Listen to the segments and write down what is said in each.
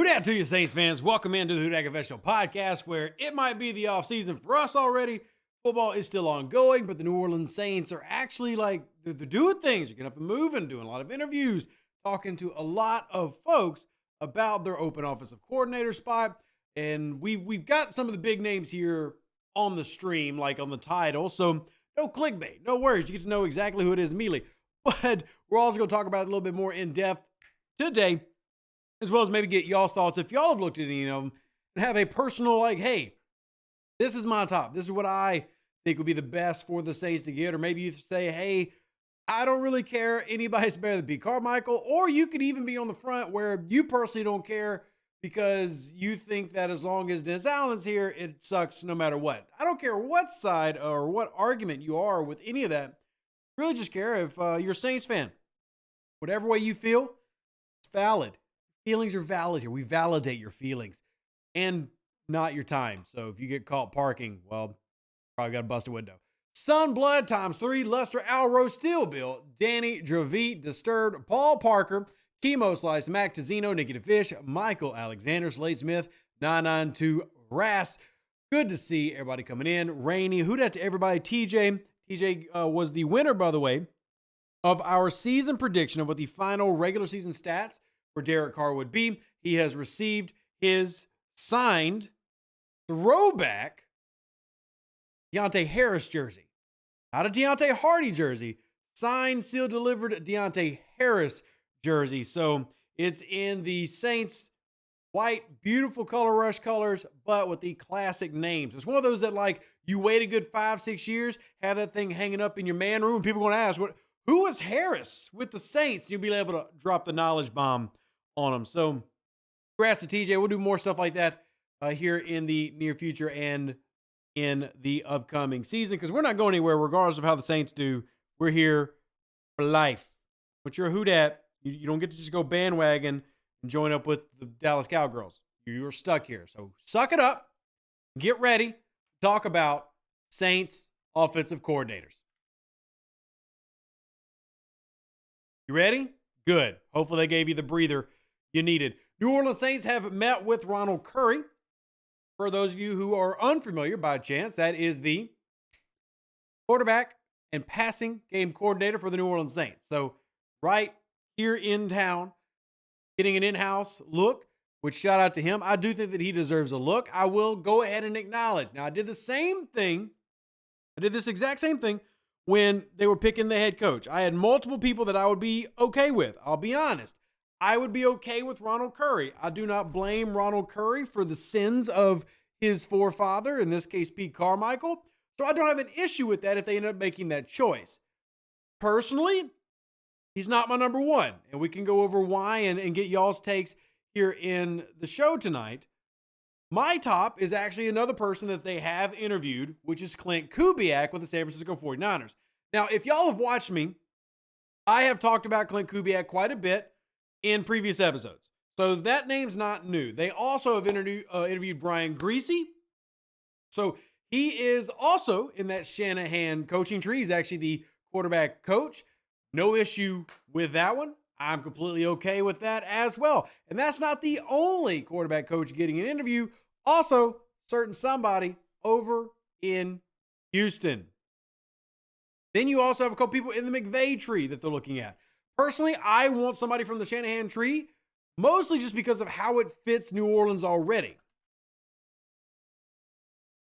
Who dat to you, Saints fans? Welcome into the Who Dat Confessional podcast, where it might be the offseason for us already. Football is still ongoing, but the New Orleans Saints are actually they're doing things. They're getting up and moving, doing a lot of interviews, talking to a lot of folks about their open offensive coordinator spot. And we've got some of the big names here on the stream, like on the title. So no clickbait, no worries. You get to know exactly who it is immediately. But we're also going to talk about it a little bit more in depth today, as well as maybe get y'all's thoughts if y'all have looked at any of them and have a personal, hey, this is my top. This is what I think would be the best for the Saints to get. Or maybe you say, hey, I don't really care. Anybody's better than Pete Carmichael. Or you could even be on the front where you personally don't care because you think that as long as Dennis Allen's here, it sucks no matter what. I don't care what side or what argument you are with any of that. Really just care if you're a Saints fan. Whatever way you feel, it's valid. Feelings are valid here. We validate your feelings and not your time. So if you get caught parking, well, probably got to bust a window. Sunblood ×3, Lester Alro, Steel Bill, Danny Dravit, Disturbed, Paul Parker, Chemo Slice, Mac Tizino, Nikki Fish, Michael Alexander, Slade Smith, 992 Ras. Good to see everybody coming in. Rainy, who dat to everybody? TJ. TJ was the winner, by the way, of our season prediction of what the final regular season stats for Derek Carr would be. He has received his signed throwback Deontay Harris jersey. Not a Deontay Hardy jersey. Signed, sealed, delivered Deontay Harris jersey. So it's in the Saints white, beautiful color rush colors, but with the classic names. It's one of those that you wait a good 5-6 years, have that thing hanging up in your man room. People are going to ask, who was Harris with the Saints? You'll be able to drop the knowledge bomb on them. So congrats to TJ. We'll do more stuff like that here in the near future and in the upcoming season, because we're not going anywhere regardless of how the Saints do. We're here for life. But you're a Who Dat. You don't get to just go bandwagon and join up with the Dallas Cowgirls. You're stuck here. So suck it up. Get ready to talk about Saints offensive coordinators. You ready? Good. Hopefully they gave you the breather you needed. New Orleans Saints have met with Ronald Curry. For those of you who are unfamiliar by chance, that is the quarterback and passing game coordinator for the New Orleans Saints. So right here in town, getting an in-house look, which shout out to him. I do think that he deserves a look. I will go ahead and acknowledge. Now, I did this exact same thing when they were picking the head coach. I had multiple people that I would be okay with. I'll be honest. I would be okay with Ronald Curry. I do not blame Ronald Curry for the sins of his forefather, in this case, Pete Carmichael. So I don't have an issue with that if they end up making that choice. Personally, he's not my number one. And we can go over why and get y'all's takes here in the show tonight. My top is actually another person that they have interviewed, which is Klint Kubiak with the San Francisco 49ers. Now, if y'all have watched me, I have talked about Klint Kubiak quite a bit in previous episodes. So that name's not new. They also have interviewed Brian Greasy. So he is also in that Shanahan coaching tree. He's actually the quarterback coach. No issue with that one. I'm completely okay with that as well. And that's not the only quarterback coach getting an interview. Also, certain somebody over in Houston. Then you also have a couple people in the McVay tree that they're looking at. Personally, I want somebody from the Shanahan tree, mostly just because of how it fits New Orleans already.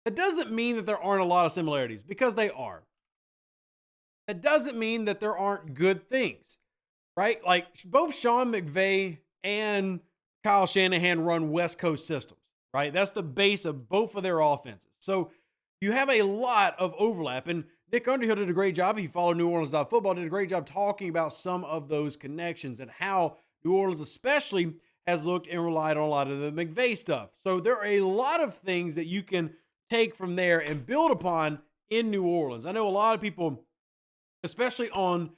That doesn't mean that there aren't a lot of similarities, because they are. That doesn't mean that there aren't good things, right? Both Sean McVay and Kyle Shanahan run West Coast systems, right? That's the base of both of their offenses. So you have a lot of overlap, and Nick Underhill did a great job. If you follow New Orleans football, did a great job talking about some of those connections and how New Orleans especially has looked and relied on a lot of the McVay stuff. So there are a lot of things that you can take from there and build upon in New Orleans. I know a lot of people, especially on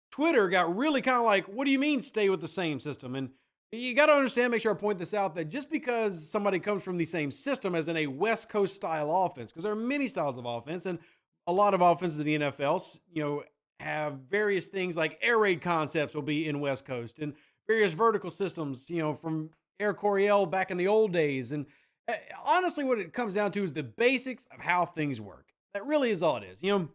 Twitter, got really kind of what do you mean stay with the same system? And you got to understand, make sure I point this out, that just because somebody comes from the same system as in a West Coast style offense, because there are many styles of offense, and a lot of offenses in the NFL, have various things like air raid concepts will be in West Coast, and various vertical systems, from Air Coryell back in the old days. And honestly, what it comes down to is the basics of how things work. That really is all it is. You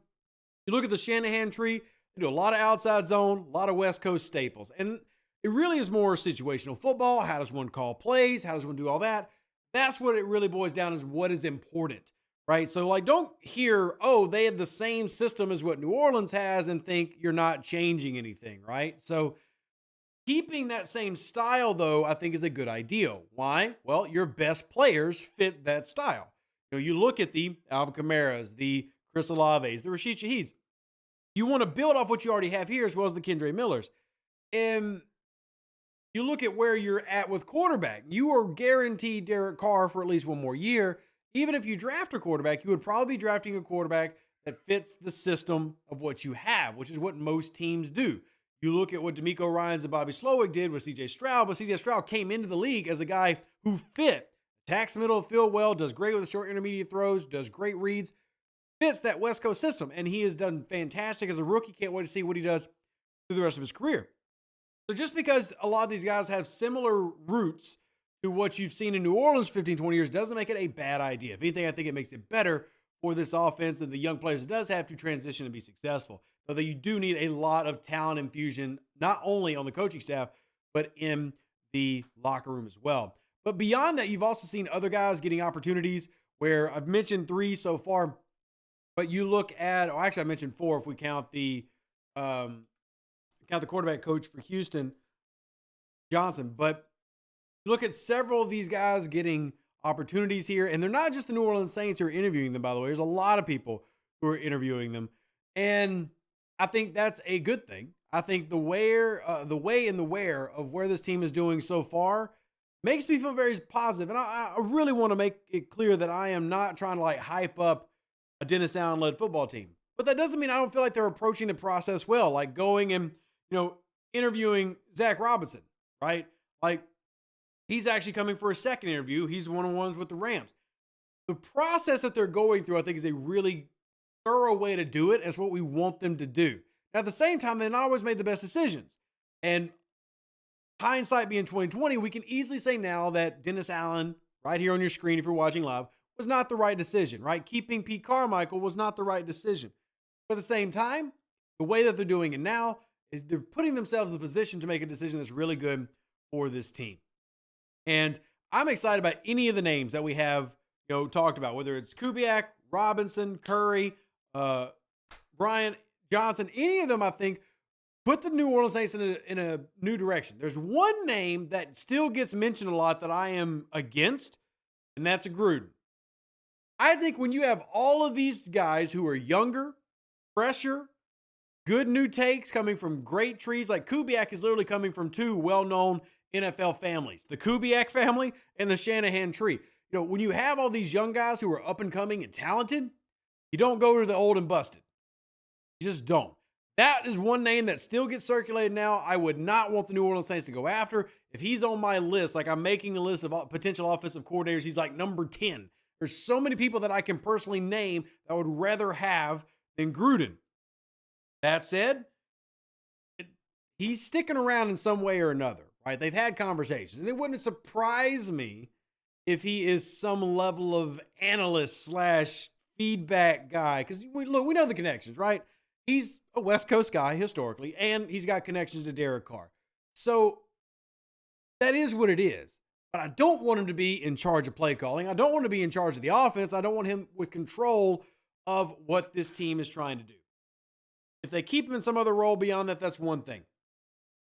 look at the Shanahan tree, they do a lot of outside zone, a lot of West Coast staples. And it really is more situational football. How does one call plays? How does one do all that? That's what it really boils down is what is important, right? So, like, don't hear, oh, they have the same system as what New Orleans has and think you're not changing anything, right? So, keeping that same style, though, I think is a good idea. Why? Well, your best players fit that style. You look at the Alvin Kamara's, the Chris Olaves, the Rashid Shaheeds. You want to build off what you already have here as well as the Kendre Millers. And you look at where you're at with quarterback. You are guaranteed Derek Carr for at least one more year. Even if you draft a quarterback, you would probably be drafting a quarterback that fits the system of what you have, which is what most teams do. You look at what D'Amico Ryans and Bobby Slowick did with C.J. Stroud, but C.J. Stroud came into the league as a guy who fit, attacks middle of the field well, does great with the short intermediate throws, does great reads, fits that West Coast system, and he has done fantastic as a rookie. Can't wait to see what he does through the rest of his career. So just because a lot of these guys have similar roots to what you've seen in New Orleans 15, 20 years doesn't make it a bad idea. If anything, I think it makes it better for this offense and the young players it does have to transition and be successful. Though you do need a lot of talent infusion, not only on the coaching staff, but in the locker room as well. But beyond that, you've also seen other guys getting opportunities where I've mentioned 3 so far, but you look at, or actually I mentioned 4 if we count the quarterback coach for Houston, Johnson. But you look at several of these guys getting opportunities here, and they're not just the New Orleans Saints who are interviewing them, by the way. There's a lot of people who are interviewing them. And I think that's a good thing. I think the way and the where of where this team is doing so far makes me feel very positive. And I really want to make it clear that I am not trying to like hype up a Dennis Allen-led football team. But that doesn't mean I don't feel like they're approaching the process well, like going and, interviewing Zach Robinson, right? Like, he's actually coming for a second interview. He's one-on-ones with the Rams. The process that they're going through, I think, is a really thorough way to do it. It's what we want them to do. Now, at the same time, they've not always made the best decisions. And hindsight being 2020, we can easily say now that Dennis Allen, right here on your screen if you're watching live, was not the right decision, right? Keeping Pete Carmichael was not the right decision. But at the same time, the way that they're doing it now, they're putting themselves in the position to make a decision that's really good for this team. And I'm excited about any of the names that we have, talked about, whether it's Kubiak, Robinson, Curry, Brian Johnson, any of them, I think, put the New Orleans Saints in a new direction. There's one name that still gets mentioned a lot that I am against, and that's Gruden. I think when you have all of these guys who are younger, fresher, good new takes coming from great trees, like Kubiak is literally coming from 2 well-known NFL families, the Kubiak family and the Shanahan tree. When you have all these young guys who are up and coming and talented, you don't go to the old and busted. You just don't. That is one name that still gets circulated now. I would not want the New Orleans Saints to go after. If he's on my list, like I'm making a list of potential offensive coordinators, he's like number 10. There's so many people that I can personally name that I would rather have than Gruden. That said, he's sticking around in some way or another, right? They've had conversations, and it wouldn't surprise me if he is some level of analyst / feedback guy. Because we know the connections, right? He's a West Coast guy historically, and he's got connections to Derek Carr. So that is what it is. But I don't want him to be in charge of play calling. I don't want to be in charge of the offense. I don't want him with control of what this team is trying to do. If they keep him in some other role beyond that, that's one thing.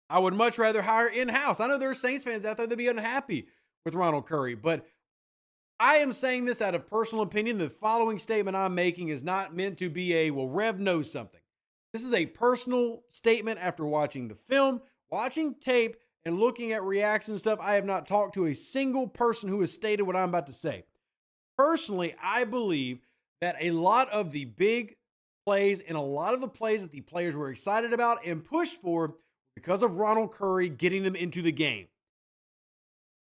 I would much rather hire in-house. I know there are Saints fans out there that be unhappy with Ronald Curry, but I am saying this out of personal opinion. The following statement I'm making is not meant to be Rev knows something. This is a personal statement after watching the film, watching tape, and looking at reactions and stuff. I have not talked to a single person who has stated what I'm about to say. Personally, I believe that a lot of the big plays and a lot of the plays that the players were excited about and pushed for because of Ronald Curry getting them into the game.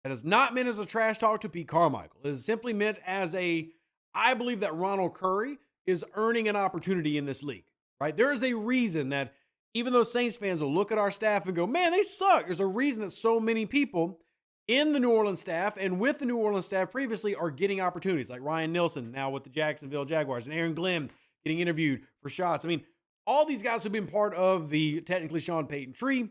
That is not meant as a trash talk to Pete Carmichael. It is simply meant as I believe that Ronald Curry is earning an opportunity in this league, right? There is a reason that even though Saints fans will look at our staff and go, man, they suck. There's a reason that so many people in the New Orleans staff and with the New Orleans staff previously are getting opportunities, like Ryan Nielsen now with the Jacksonville Jaguars and Aaron Glenn getting interviewed for shots. I mean, all these guys who've been part of the technically Sean Payton tree,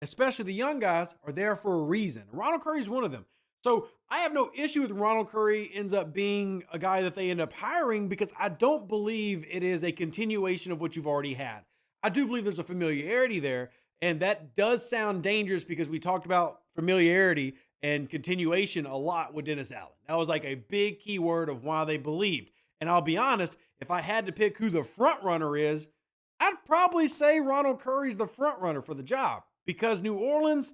especially the young guys, are there for a reason. Ronald Curry is one of them. So I have no issue with Ronald Curry ends up being a guy that they end up hiring because I don't believe it is a continuation of what you've already had. I do believe there's a familiarity there, and that does sound dangerous because we talked about familiarity and continuation a lot with Dennis Allen. That was like a big key word of why they believed. And I'll be honest, if I had to pick who the front runner is, I'd probably say Ronald Curry's the front runner for the job because New Orleans,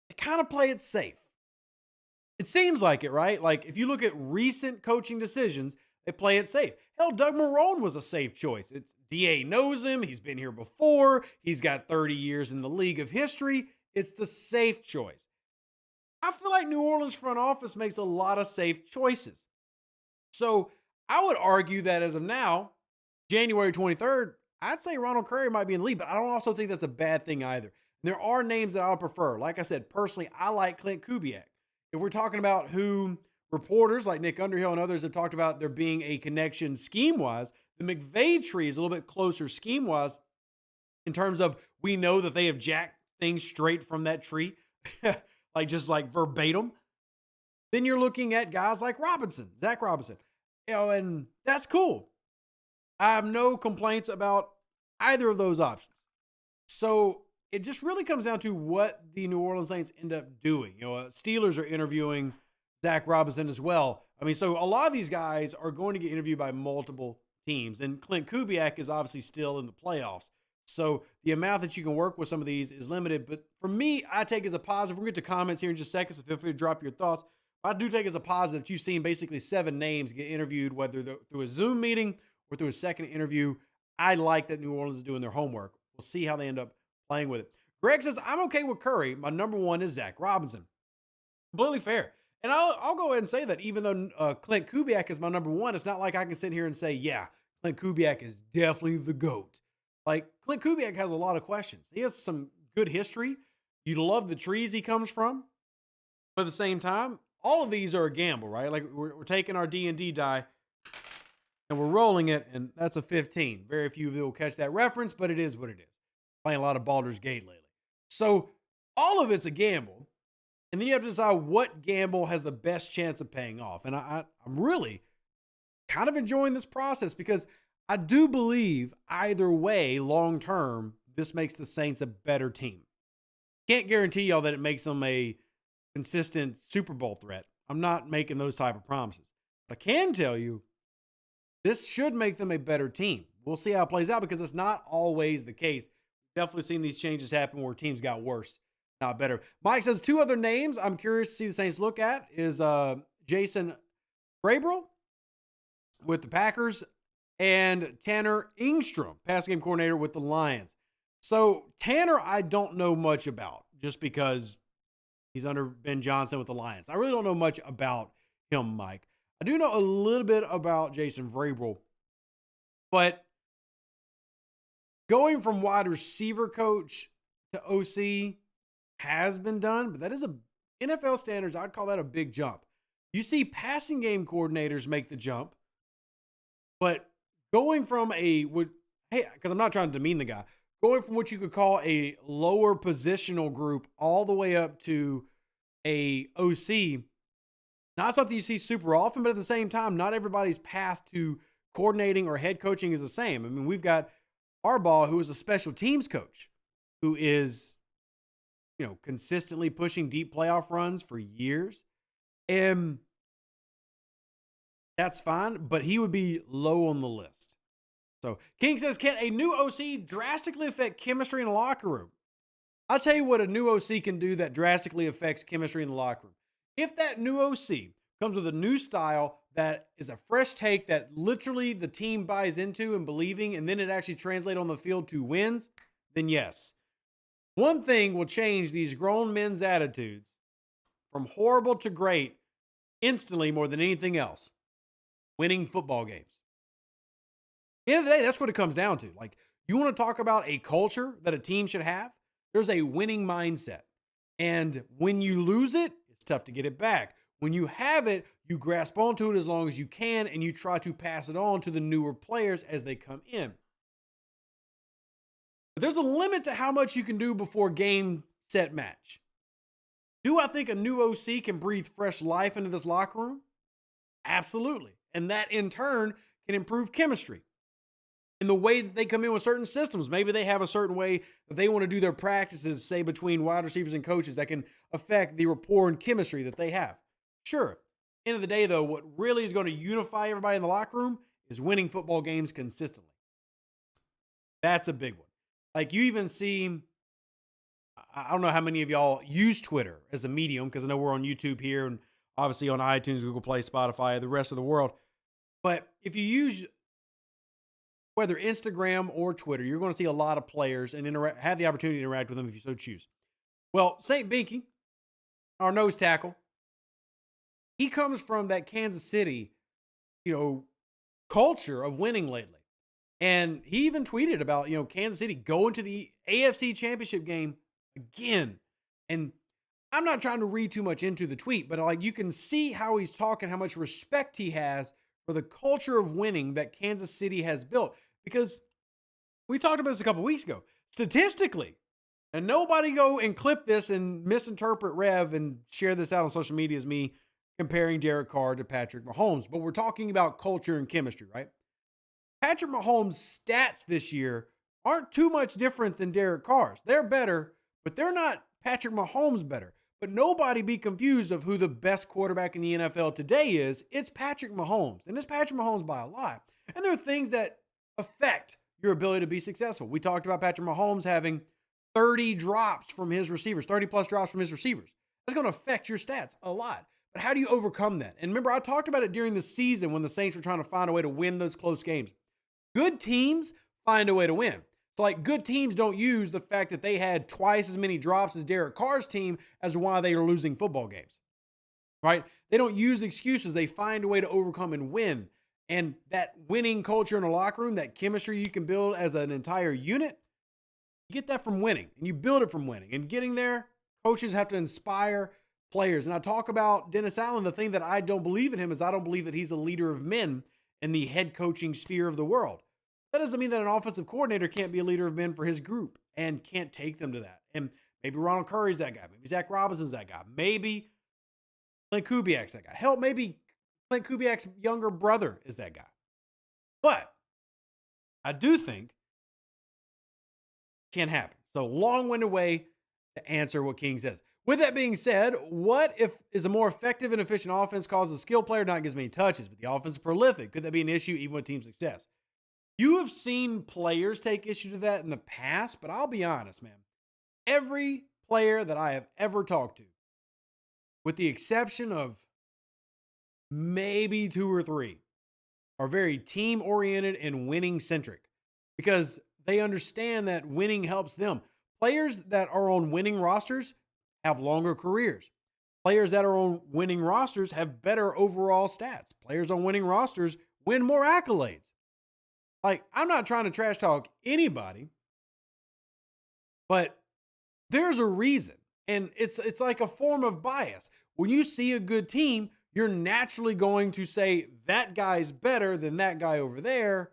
they kind of play it safe. It seems like it, right? Like if you look at recent coaching decisions, they play it safe. Hell, Doug Marrone was a safe choice. DA knows him. He's been here before. He's got 30 years in the league of history. It's the safe choice. I feel like New Orleans front office makes a lot of safe choices. So I would argue that as of now, January 23rd, I'd say Ronald Curry might be in the league, but I don't also think that's a bad thing either. There are names that I'll prefer. Like I said, personally, I like Klint Kubiak. If we're talking about who reporters like Nick Underhill and others have talked about there being a connection scheme-wise, the McVay tree is a little bit closer scheme-wise in terms of we know that they have jacked things straight from that tree, like verbatim. Then you're looking at guys like Zach Robinson, and that's cool. I have no complaints about either of those options. So it just really comes down to what the New Orleans Saints end up doing. Steelers are interviewing Zach Robinson as well. I mean, so a lot of these guys are going to get interviewed by multiple teams, and Klint Kubiak is obviously still in the playoffs. So the amount that you can work with some of these is limited. But for me, I take as a positive. We're going to get to comments here in just a second, so feel free to drop your thoughts. I do take as a positive that you've seen basically 7 names get interviewed, whether through a Zoom meeting or through a second interview. I like that New Orleans is doing their homework. We'll see how they end up playing with it. Greg says, I'm okay with Curry. My number 1 is Zach Robinson. Completely fair. And I'll go ahead and say that even though Klint Kubiak is my number 1, it's not like I can sit here and say, yeah, Klint Kubiak is definitely the GOAT. Like, Klint Kubiak has a lot of questions. He has some good history. You love the trees he comes from. But at the same time, all of these are a gamble, right? Like, we're taking our D&D die and we're rolling it, and that's a 15. Very few of you will catch that reference, but it is what it is. Playing a lot of Baldur's Gate lately. So all of it's a gamble. And then you have to decide what gamble has the best chance of paying off. And I'm really kind of enjoying this process because I do believe either way, long term, this makes the Saints a better team. Can't guarantee y'all that it makes them a consistent Super Bowl threat. I'm not making those type of promises. But I can tell you, this should make them a better team. We'll see how it plays out because it's not always the case. Definitely seen these changes happen where teams got worse, not better. Mike says 2 other names I'm curious to see the Saints look at is Jason Vrabel with the Packers and Tanner Engstrom, passing game coordinator with the Lions. So Tanner, I don't know much about just because he's under Ben Johnson with the Lions. I really don't know much about him, Mike. I do know a little bit about Jason Vrabel, but going from wide receiver coach to OC has been done, but that is NFL standards. I'd call that a big jump. You see passing game coordinators make the jump, but going from because I'm not trying to demean the guy, going from what you could call a lower positional group all the way up to a OC, not something you see super often, but at the same time, not everybody's path to coordinating or head coaching is the same. I mean, we've got Harbaugh, who is a special teams coach, who is, consistently pushing deep playoff runs for years. And that's fine, but he would be low on the list. So King says, can a new OC drastically affect chemistry in the locker room? I'll tell you what a new OC can do that drastically affects chemistry in the locker room. If that new OC comes with a new style that is a fresh take that literally the team buys into and believing, and then it actually translates on the field to wins, then yes. One thing will change these grown men's attitudes from horrible to great instantly more than anything else. Winning football games. At the end of the day, that's what it comes down to. Like, you want to talk about a culture that a team should have? There's a winning mindset. And when you lose it, it's tough to get it back. When you have it, you grasp onto it as long as you can and you try to pass it on to the newer players as they come in. But there's a limit to how much you can do before game, set, match. Do I think a new OC can breathe fresh life into this locker room? Absolutely. And that in turn can improve chemistry in the way that they come in with certain systems. Maybe they have a certain way that they want to do their practices, say between wide receivers and coaches, that can affect the rapport and chemistry that they have. Sure. End of the day, though, what really is going to unify everybody in the locker room is winning football games consistently. That's a big one. Like you even see, I don't know how many of y'all use Twitter as a medium, because I know we're on YouTube here and obviously on iTunes, Google Play, Spotify, the rest of the world. But if you use whether Instagram or Twitter, you're going to see a lot of players and have the opportunity to interact with them if you so choose. Well, St. Binky, our nose tackle, he comes from that Kansas City, culture of winning lately. And he even tweeted about, Kansas City going to the AFC Championship game again. And I'm not trying to read too much into the tweet, but you can see how he's talking, how much respect he has for the culture of winning that Kansas City has built. Because we talked about this a couple weeks ago. Statistically, and nobody go and clip this and misinterpret Rev and share this out on social media as me comparing Derek Carr to Patrick Mahomes. But we're talking about culture and chemistry, right? Patrick Mahomes' stats this year aren't too much different than Derek Carr's. They're better, but they're not Patrick Mahomes better. But nobody be confused of who the best quarterback in the NFL today is. It's Patrick Mahomes, and it's Patrick Mahomes by a lot. And there are things that affect your ability to be successful. We talked about Patrick Mahomes having 30 drops from his receivers, 30 plus drops from his receivers. That's going to affect your stats a lot. But how do you overcome that? And remember, I talked about it during the season when the Saints were trying to find a way to win those close games. Good teams find a way to win. So, good teams don't use the fact that they had twice as many drops as Derek Carr's team as why they are losing football games, right? They don't use excuses. They find a way to overcome and win. And that winning culture in a locker room, that chemistry you can build as an entire unit, you get that from winning, and you build it from winning. And getting there, coaches have to inspire players. And I talk about Dennis Allen. The thing that I don't believe in him is I don't believe that he's a leader of men in the head coaching sphere of the world. That doesn't mean that an offensive coordinator can't be a leader of men for his group and can't take them to that. And maybe Ronald Curry's that guy. Maybe Zach Robinson's that guy. Maybe Klint Kubiak's that guy. Hell, maybe Klint Kubiak's younger brother is that guy. But I do think it can happen. So long-winded way to answer what King says. With that being said, what if is a more effective and efficient offense causes a skilled player not get as many touches, but the offense is prolific? Could that be an issue even with team success? You have seen players take issue to that in the past, but I'll be honest, man. Every player that I have ever talked to, with the exception of maybe 2 or 3, are very team-oriented and winning-centric because they understand that winning helps them. Players that are on winning rosters have longer careers. Players that are on winning rosters have better overall stats. Players on winning rosters win more accolades. I'm not trying to trash talk anybody, but there's a reason. And it's like a form of bias. When you see a good team, you're naturally going to say that guy's better than that guy over there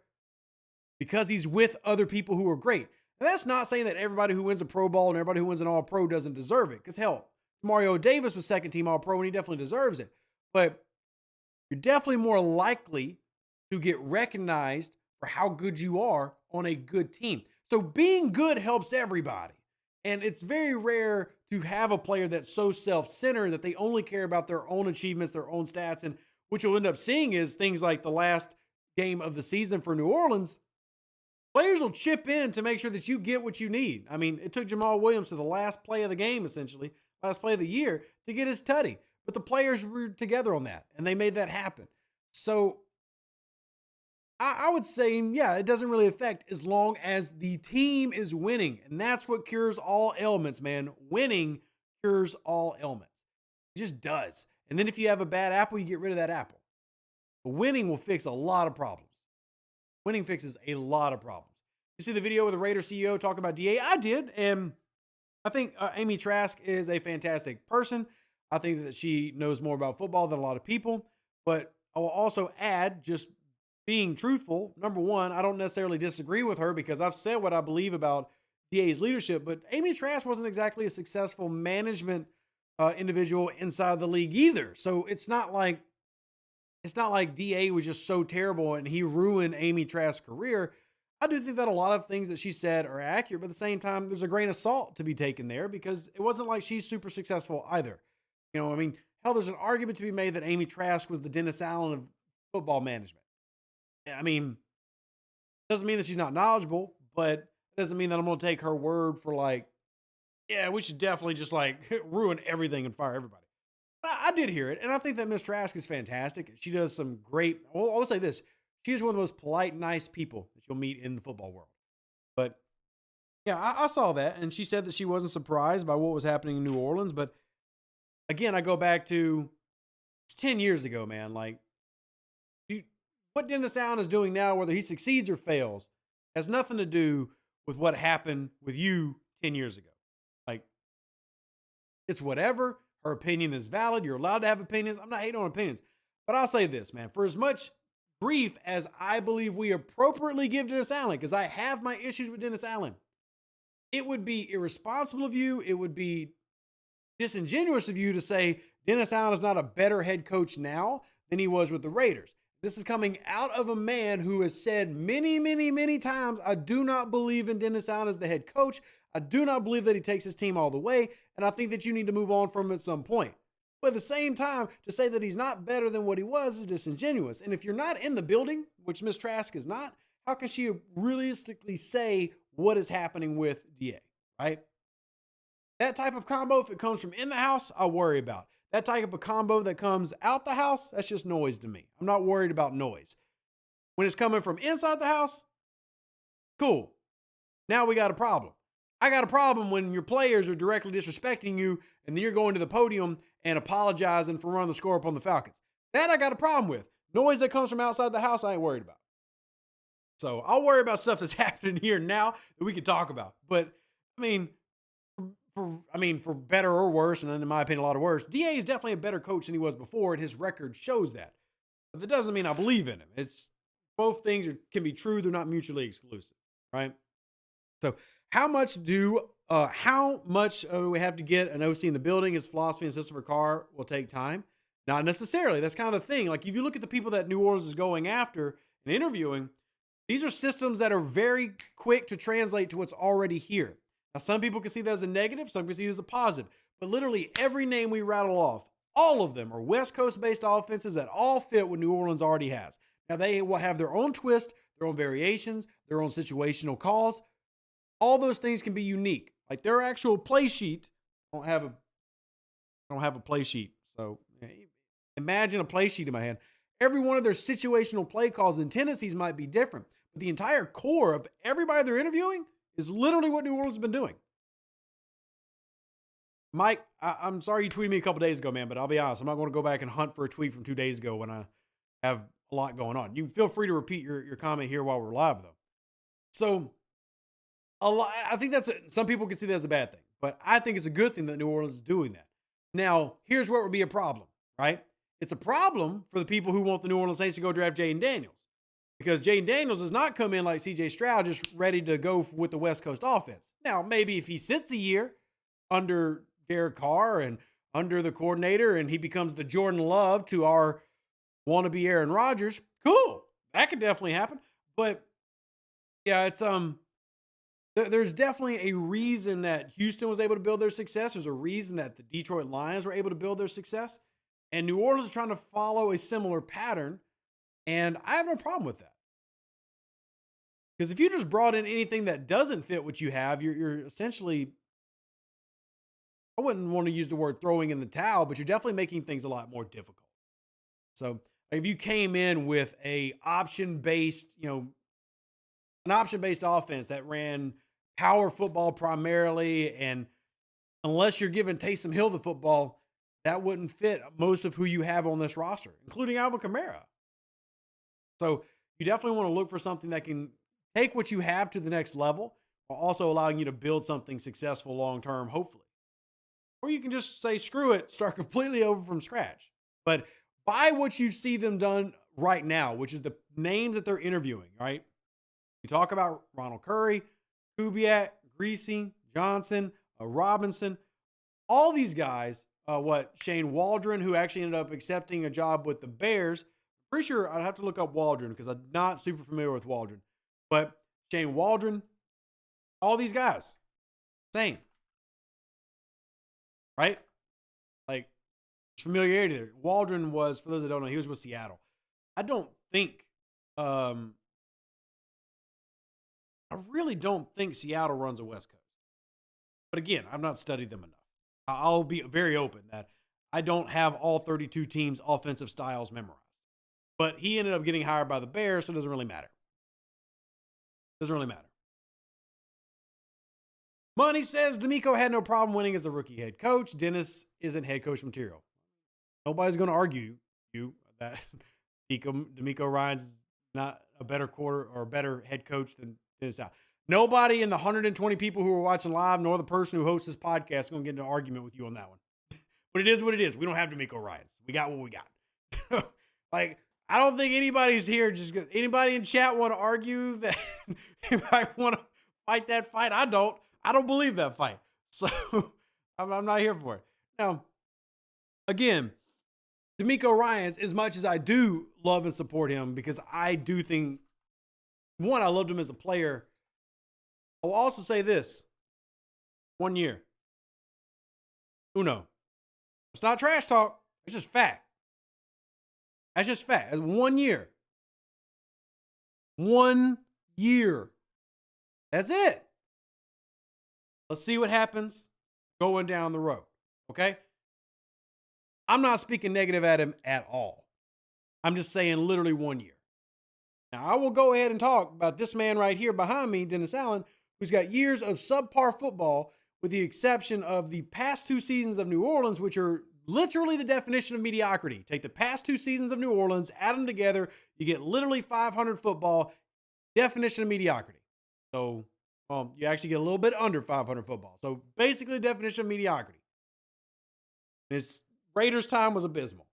because he's with other people who are great. And that's not saying that everybody who wins a Pro Bowl and everybody who wins an All-Pro doesn't deserve it. Because hell, Mario Davis was second team All-Pro and he definitely deserves it. But you're definitely more likely to get recognized for how good you are on a good team. So being good helps everybody. And it's very rare to have a player that's so self-centered that they only care about their own achievements, their own stats. And what you'll end up seeing is things like the last game of the season for New Orleans. Players will chip in to make sure that you get what you need. I mean, it took Jamal Williams to the last play of the game, essentially, last play of the year, to get his tutty. But the players were together on that, and they made that happen. So I would say, yeah, it doesn't really affect as long as the team is winning. And that's what cures all ailments, man. Winning cures all ailments. It just does. And then if you have a bad apple, you get rid of that apple. But winning will fix a lot of problems. Winning fixes a lot of problems. You see the video with the Raider CEO talking about DA? I did. And I think Amy Trask is a fantastic person. I think that she knows more about football than a lot of people. But I will also add, just being truthful, number one, I don't necessarily disagree with her because I've said what I believe about DA's leadership. But Amy Trask wasn't exactly a successful management individual inside the league either. So it's not like DA was just so terrible and he ruined Amy Trask's career. I do think that a lot of things that she said are accurate, but at the same time, there's a grain of salt to be taken there because it wasn't like she's super successful either. I mean, hell, there's an argument to be made that Amy Trask was the Dennis Allen of football management. I mean, doesn't mean that she's not knowledgeable, but it doesn't mean that I'm going to take her word for like, yeah, we should definitely just like ruin everything and fire everybody. I did hear it, and I think that Miss Trask is fantastic. She does some great. Well, I'll say this: she is one of the most polite, nice people that you'll meet in the football world. But yeah, I saw that, and she said that she wasn't surprised by what was happening in New Orleans. But again, I go back to it's 10 years ago, man. Like what Dennis Allen is doing now, whether he succeeds or fails, has nothing to do with what happened with you 10 years ago. Like it's whatever. Her opinion is valid. You're allowed to have opinions. I'm not hating on opinions. But I'll say this, man. For as much grief as I believe we appropriately give Dennis Allen, because I have my issues with Dennis Allen, it would be irresponsible of you. It would be disingenuous of you to say Dennis Allen is not a better head coach now than he was with the Raiders. This is coming out of a man who has said many, many, many times, I do not believe in Dennis Allen as the head coach. I do not believe that he takes his team all the way, and I think that you need to move on from him at some point. But at the same time, to say that he's not better than what he was is disingenuous. And if you're not in the building, which Miss Trask is not, how can she realistically say what is happening with DA, right? That type of combo, if it comes from in the house, I worry about. That type of combo that comes out the house, that's just noise to me. I'm not worried about noise. When it's coming from inside the house, cool. Now we got a problem. I got a problem when your players are directly disrespecting you and then you're going to the podium and apologizing for running the score up on the Falcons. That I got a problem with. Noise that comes from outside the house, I ain't worried about. So I'll worry about stuff that's happening here now that we can talk about. But I mean, for better or worse, and in my opinion, a lot of worse, DA is definitely a better coach than he was before, and his record shows that. But that doesn't mean I believe in him. It's both things can be true; they're not mutually exclusive, right? So, how much do we have to get an OC in the building? His philosophy and system for Carr will take time. Not necessarily. That's kind of the thing. Like if you look at the people that New Orleans is going after and interviewing, these are systems that are very quick to translate to what's already here. Now, some people can see that as a negative, some can see it as a positive. But literally every name we rattle off, all of them are West Coast-based offenses that all fit what New Orleans already has. Now, they will have their own twist, their own variations, their own situational calls. All those things can be unique. Like their actual play sheet, I don't have a play sheet. So imagine a play sheet in my hand. Every one of their situational play calls and tendencies might be different. But the entire core of everybody they're interviewing is literally what New Orleans has been doing. Mike, I'm sorry you tweeted me a couple days ago, man, but I'll be honest. I'm not going to go back and hunt for a tweet from 2 days ago when I have a lot going on. You can feel free to repeat your comment here while we're live, though. So, I think some people can see that as a bad thing, but I think it's a good thing that New Orleans is doing that. Now, here's where it would be a problem, right? It's a problem for the people who want the New Orleans Saints to go draft Jaden Daniels. Because Jaden Daniels does not come in like C.J. Stroud, just ready to go with the West Coast offense. Now, maybe if he sits a year under Derek Carr and under the coordinator and he becomes the Jordan Love to our wannabe Aaron Rodgers, cool. That could definitely happen. But, yeah, it's there's definitely a reason that Houston was able to build their success. There's a reason that the Detroit Lions were able to build their success. And New Orleans is trying to follow a similar pattern. And I have no problem with that. Because if you just brought in anything that doesn't fit what you have, you're essentially, I wouldn't want to use the word throwing in the towel, but you're definitely making things a lot more difficult. So if you came in with an option-based offense that ran power football primarily, and unless you're giving Taysom Hill the football, that wouldn't fit most of who you have on this roster, including Alvin Kamara. So you definitely want to look for something that can take what you have to the next level while also allowing you to build something successful long term, hopefully. Or you can just say, screw it, start completely over from scratch. But by what you see them done right now, which is the names that they're interviewing, right? You talk about Ronald Curry, Kubiak, Greasy, Johnson, Robinson, all these guys, Shane Waldron, who actually ended up accepting a job with the Bears. Pretty sure I'd have to look up Waldron because I'm not super familiar with Waldron. But Shane Waldron, all these guys, same. Right? Like, familiarity there. Waldron was, for those that don't know, he was with Seattle. I really don't think Seattle runs a West Coast. But again, I've not studied them enough. I'll be very open that I don't have all 32 teams' offensive styles memorized. But he ended up getting hired by the Bears, so it doesn't really matter. Doesn't really matter. Money says D'Amico had no problem winning as a rookie head coach. Dennis isn't head coach material. Nobody's going to argue you that D'Amico Ryan's not a better quarter or a better head coach than Dennis Allen. Nobody in the 120 people who are watching live, nor the person who hosts this podcast, is going to get into an argument with you on that one. But it is what it is. We don't have D'Amico Ryans. We got what we got. Like, I don't think anybody's here anybody in chat want to argue that anybody want to fight that fight. I don't believe that fight. So I'm not here for it. Now, again, D'Amico Ryans, as much as I do love and support him, because I do think, one, I loved him as a player. I'll also say this. 1 year. Uno. It's not trash talk. It's just fact. That's just fact. 1 year. 1 year. That's it. Let's see what happens going down the road. Okay? I'm not speaking negative at him at all. I'm just saying literally 1 year. Now, I will go ahead and talk about this man right here behind me, Dennis Allen, who's got years of subpar football, with the exception of the past 2 seasons of New Orleans, which are literally the definition of mediocrity. Take the past 2 seasons of New Orleans, add them together, you get literally 500 football, definition of mediocrity. So, you actually get a little bit under 500 football. So, basically, definition of mediocrity. His Raiders time was abysmal.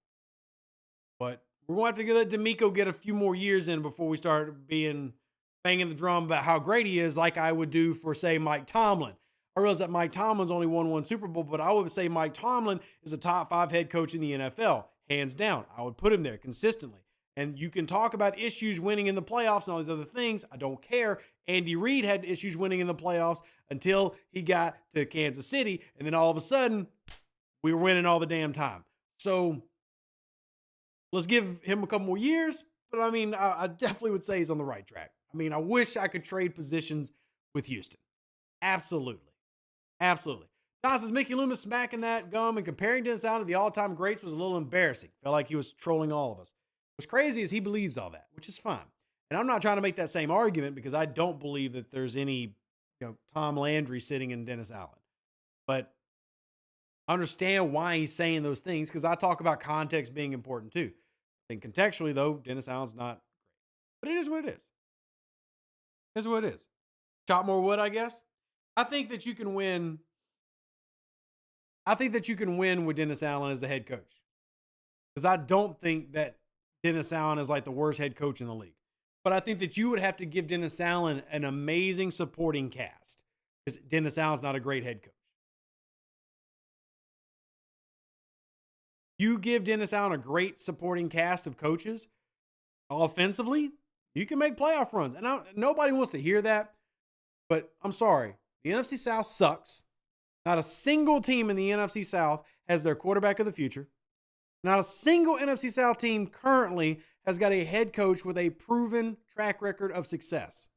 But we're going to have to let D'Amico get a few more years in before we start banging the drum about how great he is, like I would do for, say, Mike Tomlin. I realize that Mike Tomlin's only won 1 Super Bowl, but I would say Mike Tomlin is a top 5 head coach in the NFL, hands down. I would put him there consistently. And you can talk about issues winning in the playoffs and all these other things. I don't care. Andy Reid had issues winning in the playoffs until he got to Kansas City, and then all of a sudden, we were winning all the damn time. So let's give him a couple more years, but I mean, I definitely would say he's on the right track. I mean, I wish I could trade positions with Houston. Absolutely. Absolutely. Don says Mickey Loomis smacking that gum and comparing Dennis Allen to the all-time greats was a little embarrassing. Felt like he was trolling all of us. What's crazy is he believes all that, which is fine. And I'm not trying to make that same argument because I don't believe that there's any, Tom Landry sitting in Dennis Allen. But I understand why he's saying those things because I talk about context being important too. I think contextually, though, Dennis Allen's not great. But it is what it is. It is what it is. Chop more wood, I guess. I think that you can win. I think that you can win with Dennis Allen as the head coach. Because I don't think that Dennis Allen is like the worst head coach in the league. But I think that you would have to give Dennis Allen an amazing supporting cast. Because Dennis Allen's not a great head coach. You give Dennis Allen a great supporting cast of coaches, offensively, you can make playoff runs. And nobody wants to hear that. But I'm sorry. The NFC South sucks. Not a single team in the NFC South has their quarterback of the future. Not a single NFC South team currently has got a head coach with a proven track record of success.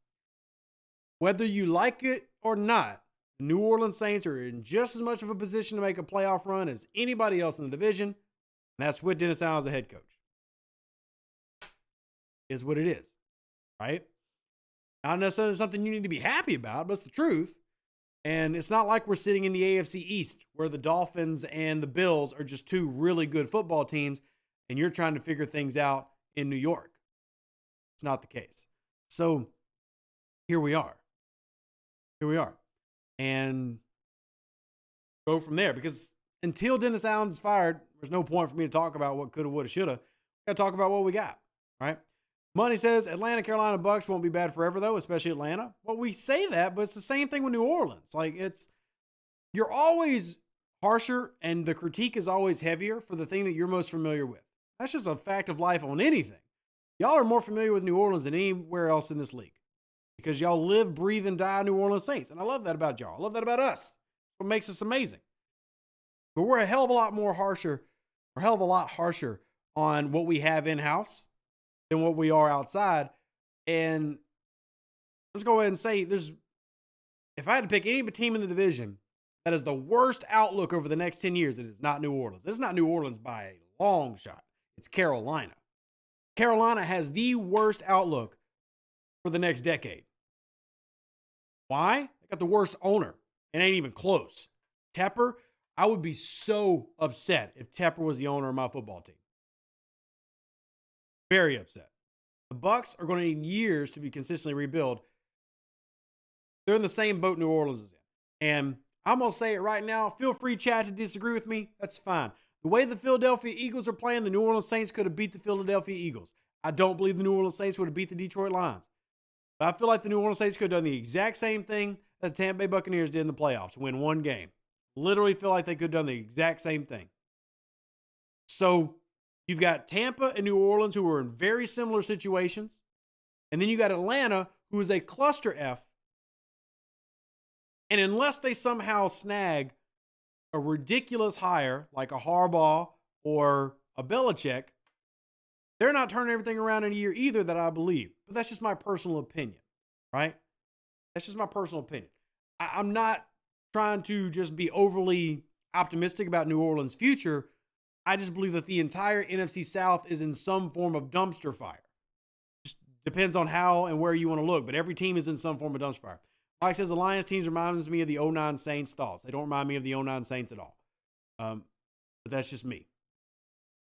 Whether you like it or not, the New Orleans Saints are in just as much of a position to make a playoff run as anybody else in the division. And that's with Dennis Allen as a head coach. Is what it is. Right? Not necessarily something you need to be happy about, but it's the truth. And it's not like we're sitting in the AFC East where the Dolphins and the Bills are just 2 really good football teams and you're trying to figure things out in New York. It's not the case. So here we are. here we are. And go from there, because until Dennis Allen's fired, there's no point for me to talk about what coulda, woulda, shoulda. Got to talk about what we got, right? Money says Atlanta, Carolina, Bucks won't be bad forever, though, especially Atlanta. Well, we say that, but it's the same thing with New Orleans. Like, you're always harsher, and the critique is always heavier for the thing that you're most familiar with. That's just a fact of life on anything. Y'all are more familiar with New Orleans than anywhere else in this league, because y'all live, breathe, and die New Orleans Saints. And I love that about y'all. I love that about us. What makes us amazing. But we're a hell of a lot harsher on what we have in-house than what we are outside. And let's go ahead and say if I had to pick any team in the division that has the worst outlook over the next 10 years, it is not New Orleans. It's not New Orleans by a long shot. It's Carolina. Carolina has the worst outlook for the next decade. Why? They got the worst owner. It ain't even close. Tepper, I would be so upset if Tepper was the owner of my football team. Very upset. The Bucks are going to need years to be consistently rebuild. They're in the same boat New Orleans is in. And I'm going to say it right now. Feel free, chat, to disagree with me. That's fine. The way the Philadelphia Eagles are playing, the New Orleans Saints could have beat the Philadelphia Eagles. I don't believe the New Orleans Saints would have beat the Detroit Lions. But I feel like the New Orleans Saints could have done the exact same thing that the Tampa Bay Buccaneers did in the playoffs, win one game. Literally feel like they could have done the exact same thing. So you've got Tampa and New Orleans, who are in very similar situations. And then you got Atlanta, who is a cluster F. And unless they somehow snag a ridiculous hire like a Harbaugh or a Belichick, they're not turning everything around in a year either, that I believe. But that's just my personal opinion, right? That's just my personal opinion. I'm not trying to just be overly optimistic about New Orleans' future. I just believe that the entire NFC South is in some form of dumpster fire. Just depends on how and where you want to look, but every team is in some form of dumpster fire. Mike says the Lions teams reminds me of the 09 Saints. Thoughts? They don't remind me of the 09 Saints at all. But that's just me.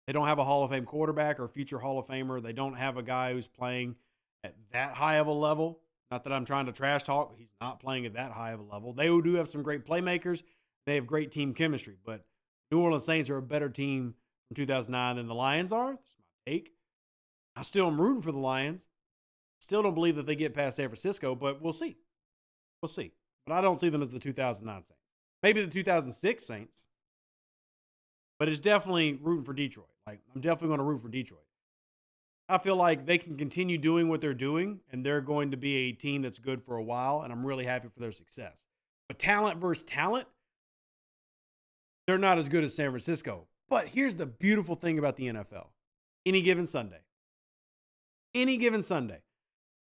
They don't have a Hall of Fame quarterback or future Hall of Famer. They don't have a guy who's playing at that high of a level. Not that I'm trying to trash talk. He's not playing at that high of a level. They do have some great playmakers. They have great team chemistry. But New Orleans Saints are a better team from 2009 than the Lions are. That's my take. I still am rooting for the Lions. Still don't believe that they get past San Francisco, but we'll see. We'll see. But I don't see them as the 2009 Saints. Maybe the 2006 Saints. But it's definitely rooting for Detroit. Like, I'm definitely going to root for Detroit. I feel like they can continue doing what they're doing, and they're going to be a team that's good for a while, and I'm really happy for their success. But talent versus talent, they're not as good as San Francisco. But here's the beautiful thing about the NFL. Any given Sunday,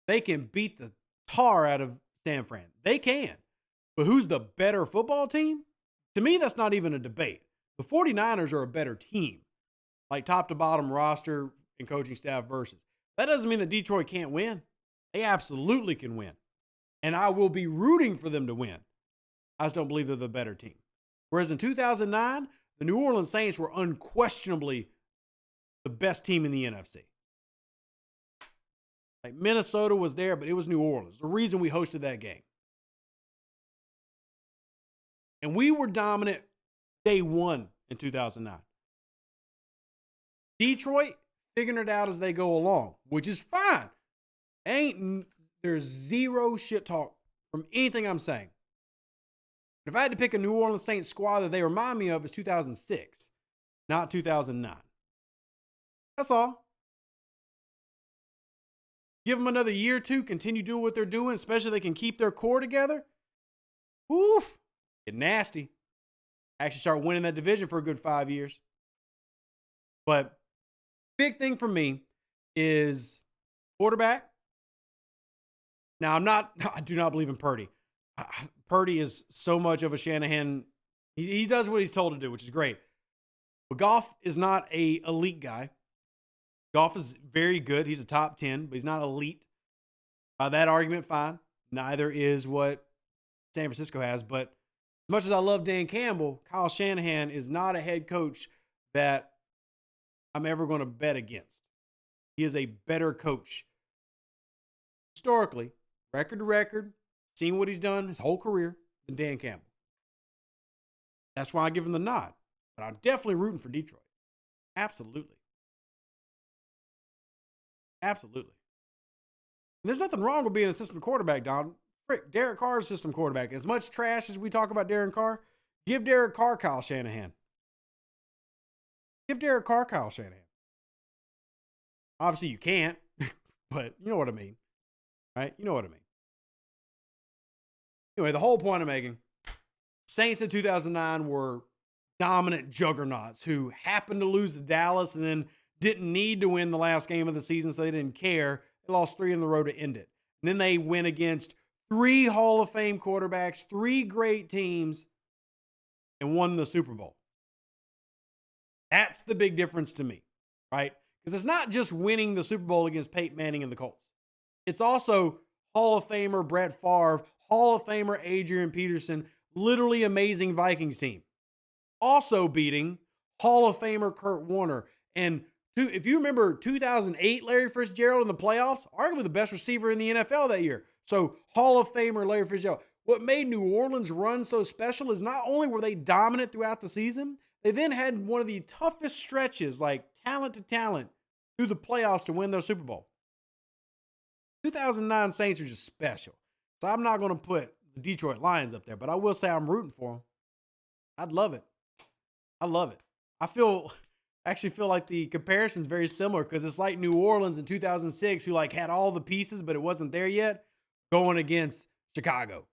they can beat the tar out of San Fran. They can. But who's the better football team? To me, that's not even a debate. The 49ers are a better team, like top to bottom roster and coaching staff versus. That doesn't mean that Detroit can't win. They absolutely can win. And I will be rooting for them to win. I just don't believe they're the better team. Whereas in 2009, the New Orleans Saints were unquestionably the best team in the NFC. Like, Minnesota was there, but it was New Orleans. The reason we hosted that game. And we were dominant day one in 2009. Detroit figuring it out as they go along, which is fine. There's zero shit talk from anything I'm saying. But if I had to pick a New Orleans Saints squad that they remind me of, is 2006, not 2009. That's all. Give them another year or two, continue doing what they're doing, especially if they can keep their core together. Woof, get nasty. Actually start winning that division for a good 5 years. But big thing for me is quarterback. Now, I do not believe in Purdy. Purdy is so much of a Shanahan. He does what he's told to do, which is great. But Goff is not an elite guy. Goff is very good. He's a top 10, but he's not elite. That argument, fine. Neither is what San Francisco has. But as much as I love Dan Campbell, Kyle Shanahan is not a head coach that I'm ever going to bet against. He is a better coach. Historically, record to record, seen what he's done his whole career than Dan Campbell. That's why I give him the nod. But I'm definitely rooting for Detroit. Absolutely. Absolutely. And there's nothing wrong with being a system quarterback, Don. Frick, Derek Carr's system quarterback. As much trash as we talk about Derek Carr, give Derek Carr Kyle Shanahan. Give Derek Carr Kyle Shanahan. Obviously, you can't, but you know what I mean. Right? You know what I mean. Anyway, the whole point I'm making, Saints in 2009 were dominant juggernauts who happened to lose to Dallas and then didn't need to win the last game of the season, so they didn't care. They lost 3 in a row to end it. And then they went against 3 Hall of Fame quarterbacks, 3 great teams, and won the Super Bowl. That's the big difference to me, right? Because it's not just winning the Super Bowl against Peyton Manning and the Colts. It's also Hall of Famer Brett Favre, Hall of Famer Adrian Peterson, literally amazing Vikings team. Also beating Hall of Famer Kurt Warner. And if you remember 2008 Larry Fitzgerald in the playoffs, arguably the best receiver in the NFL that year. So Hall of Famer Larry Fitzgerald. What made New Orleans run so special is not only were they dominant throughout the season, they then had one of the toughest stretches, like talent to talent, through the playoffs to win their Super Bowl. 2009 Saints are just special. So I'm not going to put the Detroit Lions up there, but I will say I'm rooting for them. I'd love it. I love it. I actually feel like the comparison is very similar because it's like New Orleans in 2006 who like had all the pieces, but it wasn't there yet, going against Chicago,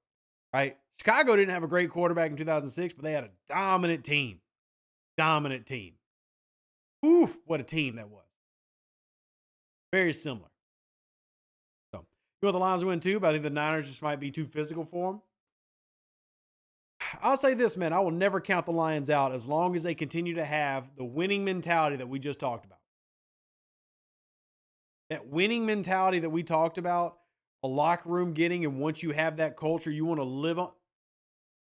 right? Chicago didn't have a great quarterback in 2006, but they had a dominant team. Dominant team. Ooh, what a team that was. Very similar. So, you know what the Lions win too, but I think the Niners just might be too physical for them. I'll say this, man. I will never count the Lions out as long as they continue to have the winning mentality that we just talked about. That winning mentality that we talked about, a locker room getting, and once you have that culture, you want to live on.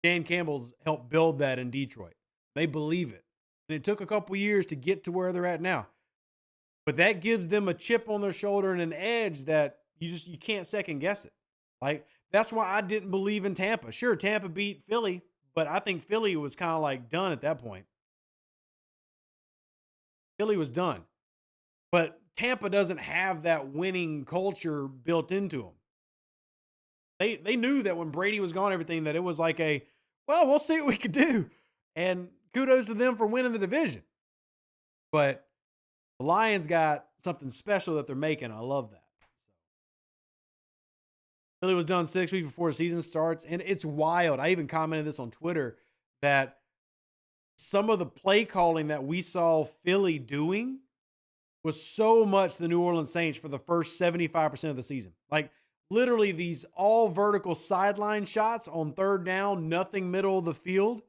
Dan Campbell's helped build that in Detroit. They believe it. And it took a couple years to get to where they're at now. But that gives them a chip on their shoulder and an edge that you can't second guess it. Like, that's why I didn't believe in Tampa. Sure, Tampa beat Philly, but I think Philly was kind of like done at that point. Philly was done. But Tampa doesn't have that winning culture built into them. They knew that when Brady was gone, everything, that it was like we'll see what we could do. And kudos to them for winning the division. But the Lions got something special that they're making. I love that. Philly was done 6 weeks before the season starts, and it's wild. I even commented this on Twitter that some of the play calling that we saw Philly doing was so much the New Orleans Saints for the first 75% of the season. Like, literally these all vertical sideline shots on third down, nothing middle of the field.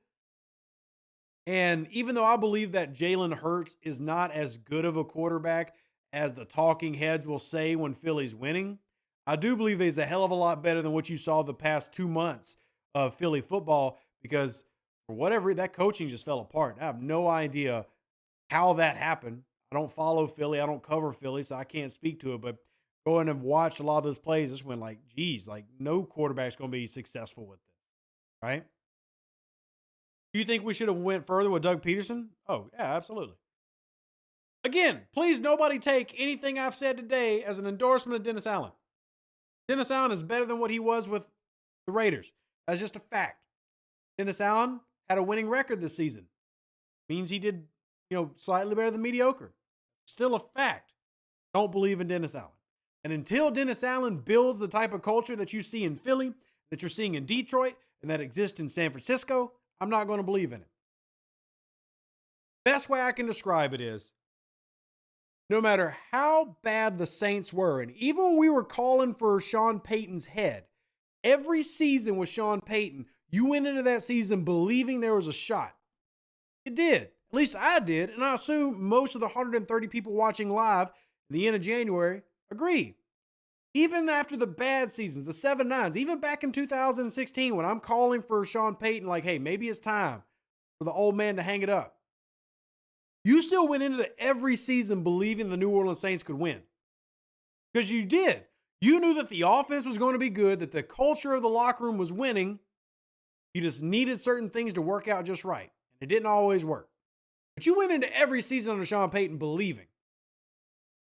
And even though I believe that Jalen Hurts is not as good of a quarterback as the talking heads will say when Philly's winning, I do believe he's a hell of a lot better than what you saw the past 2 months of Philly football, because for whatever, that coaching just fell apart. I have no idea how that happened. I don't follow Philly. I don't cover Philly, so I can't speak to it. But going and watch a lot of those plays, just went like, geez, like no quarterback's going to be successful with this, right? Do you think we should have went further with Doug Peterson? Oh, yeah, absolutely. Again, please nobody take anything I've said today as an endorsement of Dennis Allen. Dennis Allen is better than what he was with the Raiders. That's just a fact. Dennis Allen had a winning record this season. Means he did, slightly better than mediocre. Still a fact. Don't believe in Dennis Allen. And until Dennis Allen builds the type of culture that you see in Philly, that you're seeing in Detroit, and that exists in San Francisco, I'm not going to believe in it. Best way I can describe it is, no matter how bad the Saints were, and even when we were calling for Sean Payton's head, every season with Sean Payton, you went into that season believing there was a shot. It did. At least I did, and I assume most of the 130 people watching live at the end of January agree. Even after the bad seasons, the 7-9s, even back in 2016 when I'm calling for Sean Payton, like, hey, maybe it's time for the old man to hang it up. You still went into every season believing the New Orleans Saints could win. Because you did. You knew that the offense was going to be good, that the culture of the locker room was winning. You just needed certain things to work out just right. And it didn't always work. But you went into every season under Sean Payton believing.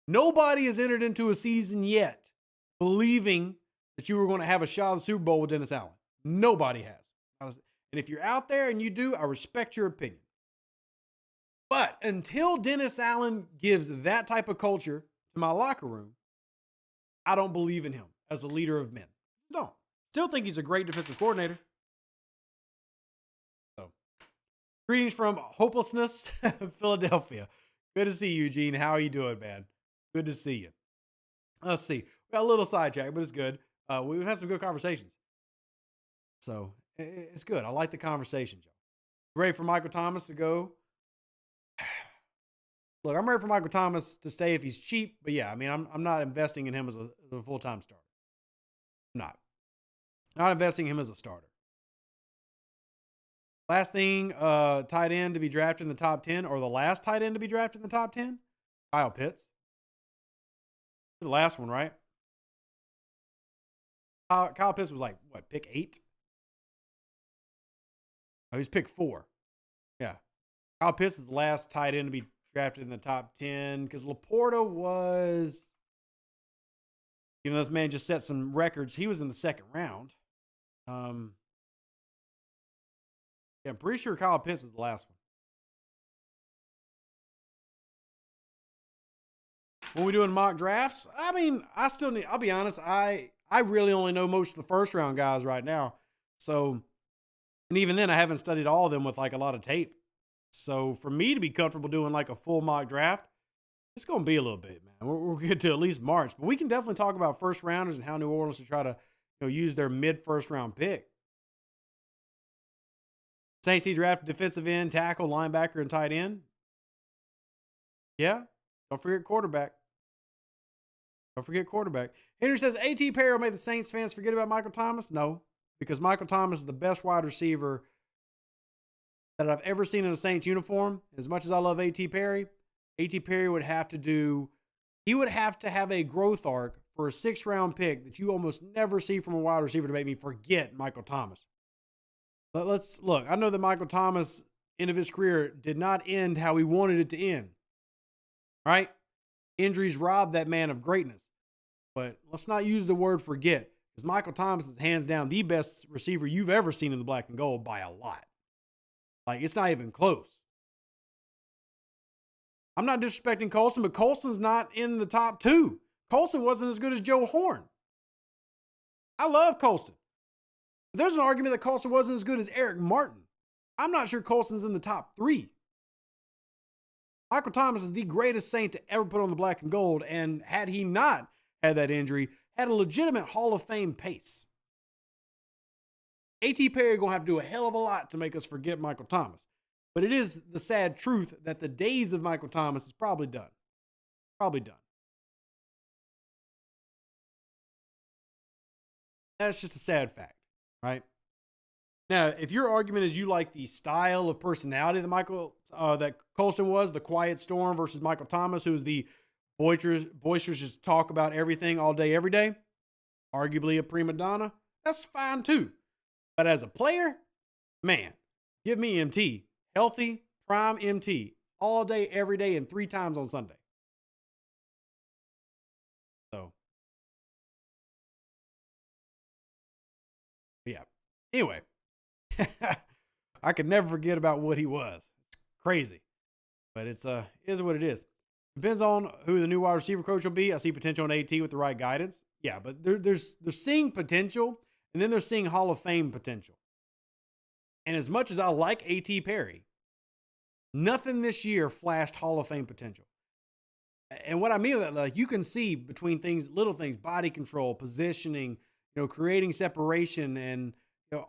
Nobody has entered into a season yet believing that you were going to have a shot at the Super Bowl with Dennis Allen. Nobody has. And if you're out there and you do, I respect your opinion. But until Dennis Allen gives that type of culture to my locker room, I don't believe in him as a leader of men. Don't. Still think he's a great defensive coordinator. So, greetings from hopelessness, Philadelphia. Good to see you, Eugene. How are you doing, man? Good to see you. Let's see. We got a little sidetrack, but it's good. We've had some good conversations. So, it's good. I like the conversation, Joe. Ready for Michael Thomas to go? Look, I'm ready for Michael Thomas to stay if he's cheap. But yeah, I mean, I'm not investing in him as a full-time starter. I'm not investing in him as a starter. Last thing, tight end to be drafted in the top 10, or the last tight end to be drafted in the top 10, Kyle Pitts. The last one, right? Kyle Pitts was like, what, pick 8? Oh, he's pick 4. Yeah. Kyle Pitts is the last tight end to be drafted in the top 10 because Laporta was, even though this man just set some records, he was in the second round. Yeah, I'm pretty sure Kyle Pitts is the last one. When we doing mock drafts, I mean, I'll be honest, I really only know most of the first round guys right now. So, and even then I haven't studied all of them with like a lot of tape. So for me to be comfortable doing like a full mock draft, it's going to be a little bit, man. We'll get to at least March, but we can definitely talk about first rounders and how New Orleans should try to, use their mid first round pick. Saints draft defensive end, tackle, linebacker, and tight end. Yeah. Don't forget quarterback. Henry says, A.T. Perry made the Saints fans forget about Michael Thomas? No, because Michael Thomas is the best wide receiver that I've ever seen in a Saints uniform. As much as I love A.T. Perry would have to have a growth arc for a 6th-round pick that you almost never see from a wide receiver to make me forget Michael Thomas. But let's look. I know that Michael Thomas, end of his career, did not end how he wanted it to end. Right? Injuries robbed that man of greatness. But let's not use the word forget, because Michael Thomas is hands down the best receiver you've ever seen in the black and gold by a lot. Like, it's not even close. I'm not disrespecting Colson, but Colson's not in the top 2. Colson wasn't as good as Joe Horn. I love Colson. But there's an argument that Colson wasn't as good as Eric Martin. I'm not sure Colson's in the top 3. Michael Thomas is the greatest Saint to ever put on the black and gold, and had he not had that injury, had a legitimate Hall of Fame pace. A.T. Perry going to have to do a hell of a lot to make us forget Michael Thomas. But it is the sad truth that the days of Michael Thomas is probably done. That's just a sad fact, right? Now, if your argument is you like the style of personality that Colson was, the quiet storm versus Michael Thomas, who is the boisterous, just talk about everything all day, every day, arguably a prima donna, that's fine too. But as a player, man, give me MT. Healthy, prime MT. All day, every day, and 3 times on Sunday. So, yeah. Anyway, I could never forget about what he was. It's crazy. But it is what it is. Depends on who the new wide receiver coach will be. I see potential in AT with the right guidance. Yeah, but they're seeing potential, and then they're seeing Hall of Fame potential. And as much as I like A.T. Perry, nothing this year flashed Hall of Fame potential. And what I mean by that, like, you can see between things, little things, body control, positioning, creating separation, and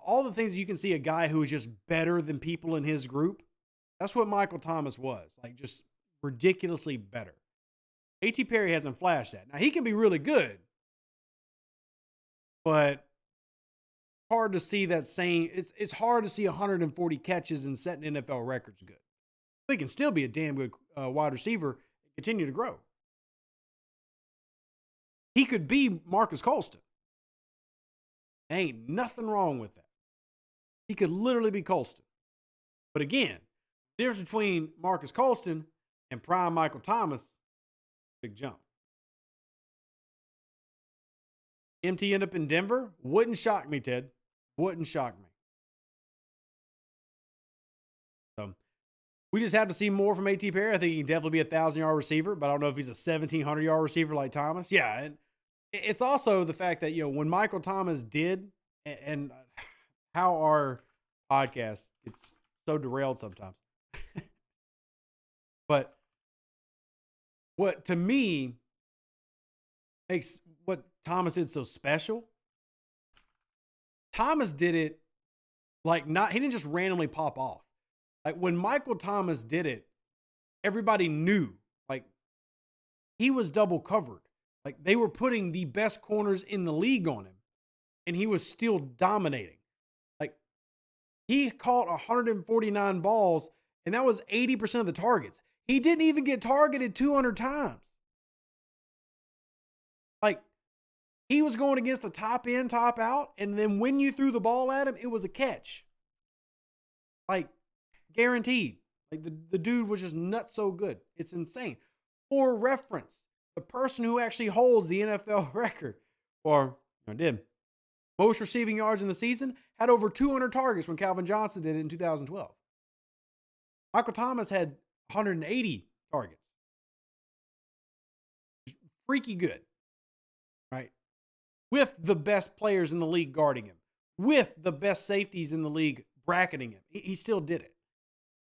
all the things you can see a guy who is just better than people in his group. That's what Michael Thomas was, like, just ridiculously better. A.T. Perry hasn't flashed that. Now, he can be really good, but hard to see that same. It's hard to see 140 catches and setting NFL records good. He can still be a damn good wide receiver and continue to grow. He could be Marcus Colston. Ain't nothing wrong with that. He could literally be Colston. But again, the difference between Marcus Colston and prime Michael Thomas, big jump. MT end up in Denver? Wouldn't shock me, Ted. Wouldn't shock me. So we just have to see more from A.T. Perry. I think he can definitely be a 1,000-yard receiver, but I don't know if he's a 1,700-yard receiver like Thomas. Yeah, and it's also the fact that, when Michael Thomas did, and how our podcast gets so derailed sometimes. But what, to me, makes what Thomas did so special, Thomas did it he didn't just randomly pop off. Like, when Michael Thomas did it, everybody knew, he was double covered. They were putting the best corners in the league on him, and he was still dominating. He caught 149 balls, and that was 80% of the targets. He didn't even get targeted 200 times. He was going against the top in, top out, and then when you threw the ball at him, it was a catch. Guaranteed. The dude was just nuts so good. It's insane. For reference, the person who actually holds the NFL record, did most receiving yards in the season, had over 200 targets when Calvin Johnson did it in 2012. Michael Thomas had 180 targets. Freaky good, right? With the best players in the league guarding him, with the best safeties in the league bracketing him. He still did it.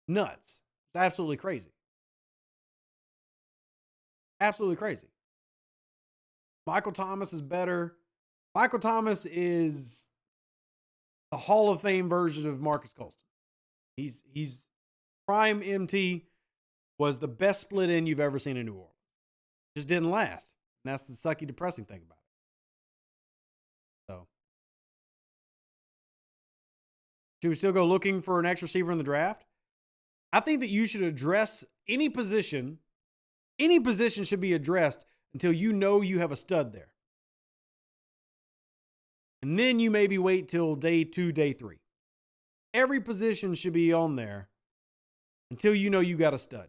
Nuts. It's absolutely crazy. Absolutely crazy. Michael Thomas is better. Michael Thomas is the Hall of Fame version of Marcus Colston. He's prime MT, was the best split end you've ever seen in New Orleans. Just didn't last. And that's the sucky, depressing thing about it. So, should we still go looking for an X receiver in the draft? I think that you should address any position. Any position should be addressed until you know you have a stud there. And then you maybe wait till day 2, day 3. Every position should be on there until you know you got a stud.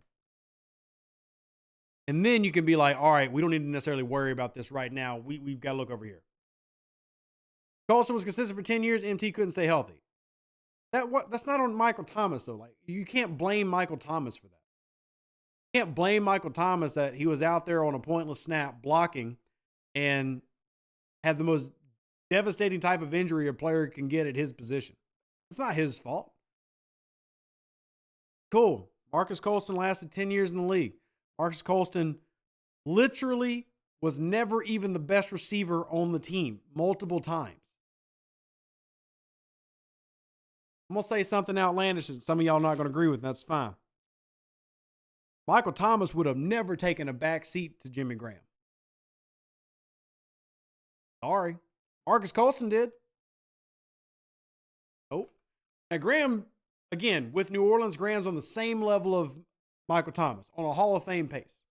And then you can be like, all right, we don't need to necessarily worry about this right now. We've got to look over here. Colston was consistent for 10 years. MT couldn't stay healthy. That's not on Michael Thomas, though. You can't blame Michael Thomas for that. You can't blame Michael Thomas that he was out there on a pointless snap blocking and had the most devastating type of injury a player can get at his position. It's not his fault. Cool. Marcus Colston lasted 10 years in the league. Marcus Colston literally was never even the best receiver on the team multiple times. I'm going to say something outlandish that some of y'all are not going to agree with, and that's fine. Michael Thomas would have never taken a back seat to Jimmy Graham. Sorry. Marcus Colston did. Oh. Now, Graham, again, with New Orleans, Graham's on the same level of Michael Thomas, on a Hall of Fame pace.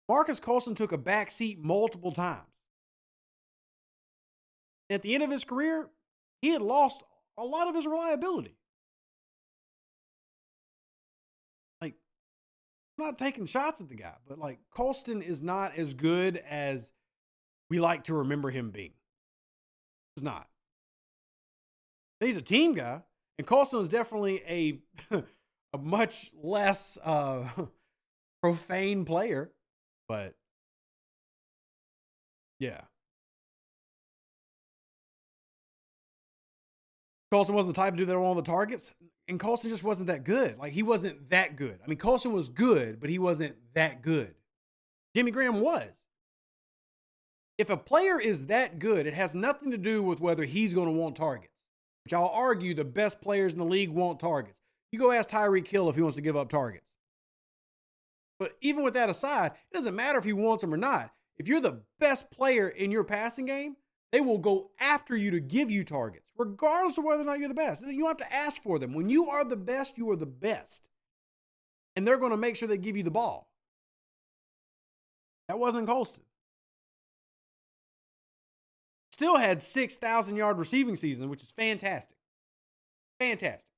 Marcus Colston took a back seat multiple times. At the end of his career, he had lost a lot of his reliability. I'm not taking shots at the guy, but Colston is not as good as we like to remember him being. He's not. He's a team guy, and Colston is definitely a much less profane player, but yeah. Colston wasn't the type to do that on all the targets, and Colston just wasn't that good. He wasn't that good. I mean, Colston was good, but he wasn't that good. Jimmy Graham was. If a player is that good, it has nothing to do with whether he's going to want targets, which I'll argue the best players in the league want targets. You go ask Tyreek Hill if he wants to give up targets. But even with that aside, it doesn't matter if he wants them or not. If you're the best player in your passing game, they will go after you to give you targets, regardless of whether or not you're the best. You don't have to ask for them. When you are the best, you are the best. And they're going to make sure they give you the ball. That wasn't Colston. still had 6,000-yard receiving season, which is fantastic. Fantastic.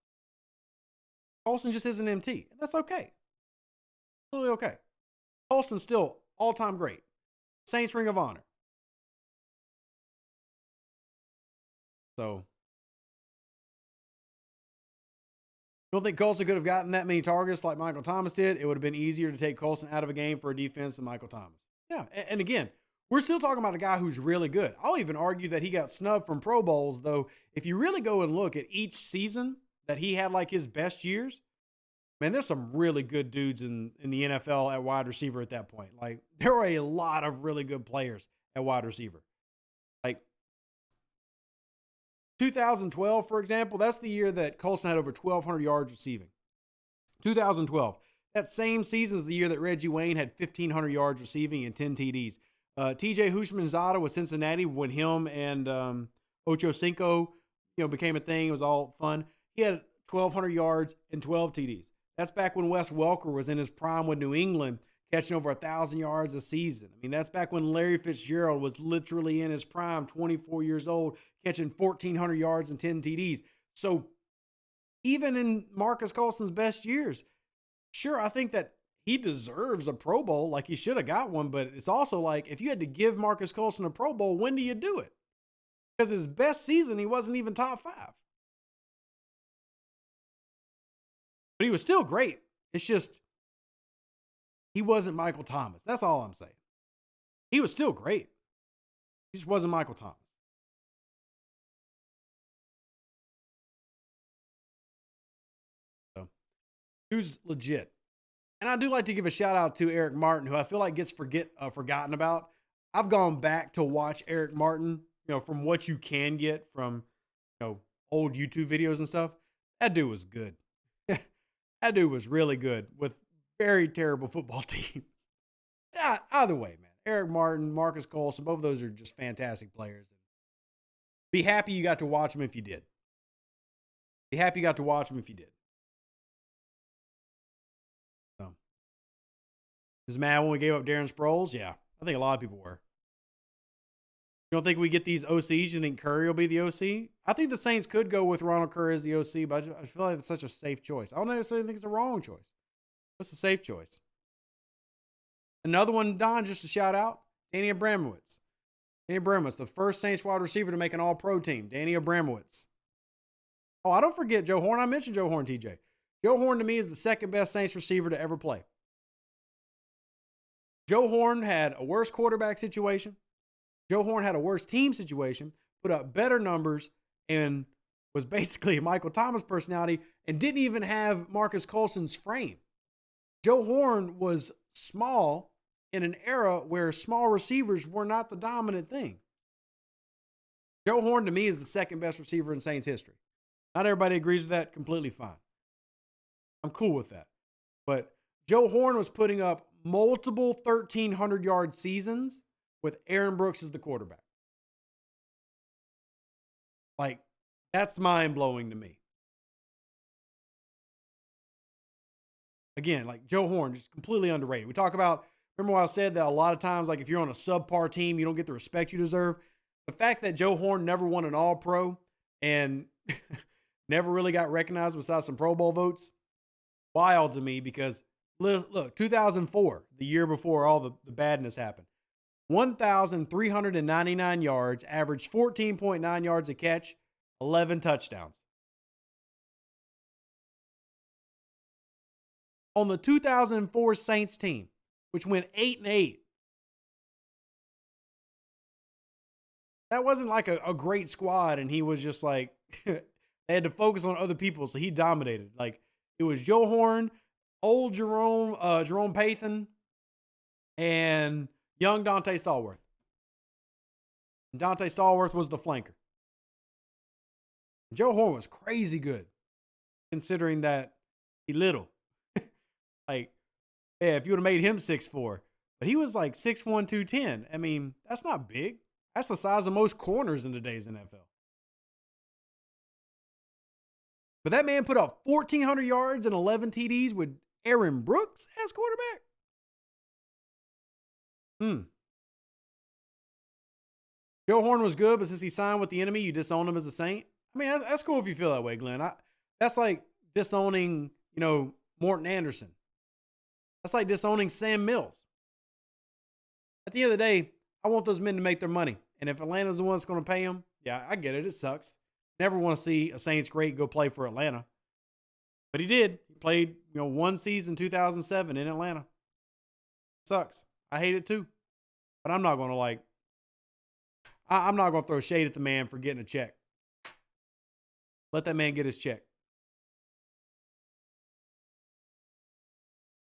Colston just isn't MT, and that's okay. Totally okay. Colston's still all-time great. Saints Ring of Honor. So, you don't think Colston could have gotten that many targets like Michael Thomas did? It would have been easier to take Colston out of a game for a defense than Michael Thomas. Yeah, and again, we're still talking about a guy who's really good. I'll even argue that he got snubbed from Pro Bowls, though. If you really go and look at each season that he had like his best years, man, there's some really good dudes in the NFL at wide receiver at that point. Like, there were a lot of really good players at wide receiver. Like, 2012, for example, that's the year that Colston had over 1,200 yards receiving. 2012. That same season is the year that Reggie Wayne had 1,500 yards receiving and 10 TDs. TJ Hushmanzada with Cincinnati, when him and Ocho Cinco, became a thing. It was all fun. He had 1,200 yards and 12 TDs. That's back when Wes Welker was in his prime with New England, catching over 1,000 yards a season. I mean, that's back when Larry Fitzgerald was literally in his prime, 24 years old, catching 1,400 yards and 10 TDs. So even in Marcus Colston's best years, sure, I think that he deserves a Pro Bowl, like he should have got one, but it's also like, if you had to give Marcus Colston a Pro Bowl, when do you do it? Because his best season, he wasn't even top 5. But he was still great. It's just, he wasn't Michael Thomas. That's all I'm saying. He was still great. He just wasn't Michael Thomas. So, who's legit? And I do like to give a shout out to Eric Martin, who I feel like gets forgotten about. I've gone back to watch Eric Martin, from what you can get from, old YouTube videos and stuff. That dude was good. That dude was really good with very terrible football team. Yeah, either way, man. Eric Martin, Marcus Colston, both of those are just fantastic players. Be happy you got to watch them if you did. Be happy you got to watch them if you did. So, was mad when we gave up Darren Sproles? Yeah, I think a lot of people were. You don't think we get these OCs? You think Curry will be the OC? I think the Saints could go with Ronald Curry as the OC, but I feel like it's such a safe choice. I don't necessarily think it's a wrong choice. What's the safe choice? Another one, Don, just a shout out, Danny Abramowitz. Danny Abramowitz, the first Saints wide receiver to make an all-pro team. Danny Abramowitz. Oh, I don't forget Joe Horn. I mentioned Joe Horn, TJ. Joe Horn to me is the second best Saints receiver to ever play. Joe Horn had a worse quarterback situation. Joe Horn had a worse team situation, put up better numbers, and was basically a Michael Thomas personality and didn't even have Marcus Colston's frame. Joe Horn was small in an era where small receivers were not the dominant thing. Joe Horn, to me, is the second best receiver in Saints history. Not everybody agrees with that. Completely fine. I'm cool with that. But Joe Horn was putting up multiple 1,300-yard seasons with Aaron Brooks as the quarterback. Like, that's mind-blowing to me. Again, like Joe Horn, just completely underrated. We talk about, remember when I said that a lot of times, like if you're on a subpar team, you don't get the respect you deserve. The fact that Joe Horn never won an All-Pro and never really got recognized besides some Pro Bowl votes, wild to me, because look, 2004, the year before all the badness happened, 1,399 yards, averaged 14.9 yards a catch, 11 touchdowns. On the 2004 Saints team, which went 8-8. That wasn't like a great squad, and he was just like, they had to focus on other people, so he dominated. Like, it was Joe Horn, old Jerome Pathan, and young Dante Stallworth. And Dante Stallworth was the flanker. Joe Horn was crazy good, considering that he little. Like, yeah, if you would have made him 6'4", but he was like 6'1", 210. I mean, that's not big. That's the size of most corners in today's NFL. But that man put up 1,400 yards and 11 TDs with Aaron Brooks as quarterback. Joe Horn was good, but since he signed with the enemy, you disown him as a Saint. I mean, that's cool if you feel that way, Glenn. That's like disowning, Morton Anderson. That's like disowning Sam Mills. At the end of the day, I want those men to make their money. And if Atlanta's the one that's going to pay them, yeah, I get it. It sucks. Never want to see a Saints great go play for Atlanta. But he did. He played, one season, 2007 in Atlanta. Sucks. I hate it too. But I'm not going to I'm not going to throw shade at the man for getting a check. Let that man get his check.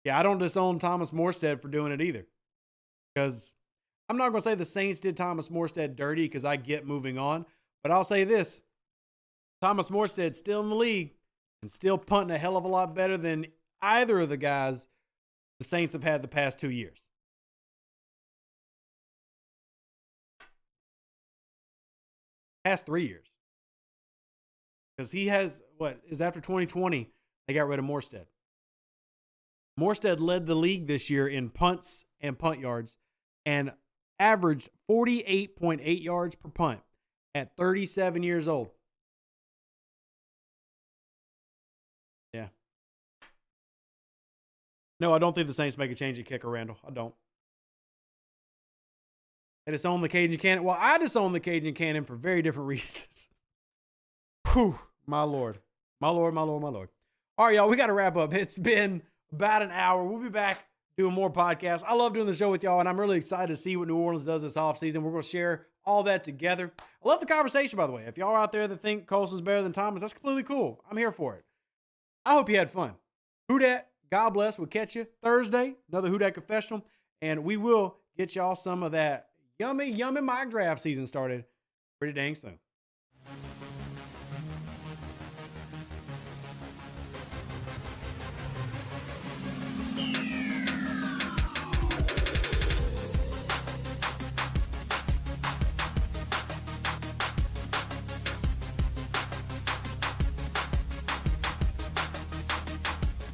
Yeah, I don't disown Thomas Morstead for doing it either. Because I'm not going to say the Saints did Thomas Morstead dirty because I get moving on. But I'll say this. Thomas Morstead's still in the league and still punting a hell of a lot better than either of the guys the Saints have had the past 2 years. Past 3 years. Because he has, after 2020, they got rid of Morstead. Morstead led the league this year in punts and punt yards and averaged 48.8 yards per punt at 37 years old. Yeah. No, I don't think the Saints make a change at kicker, Randall. I don't. They disown the Cajun Cannon. Well, I disown the Cajun Cannon for very different reasons. Whew, my Lord. My Lord, my Lord, my Lord. All right, y'all, we got to wrap up. It's been about an hour. We'll be back doing more podcasts. I love doing the show with y'all, and I'm really excited to see what New Orleans does this offseason. We're going to share all that together. I love the conversation, by the way. If y'all are out there that think Colson's better than Thomas, that's completely cool. I'm here for it. I hope you had fun. Who Dat, God bless. We'll catch you Thursday, another Who Dat Confessional, and we will get y'all some of that yummy mock draft season started pretty dang soon.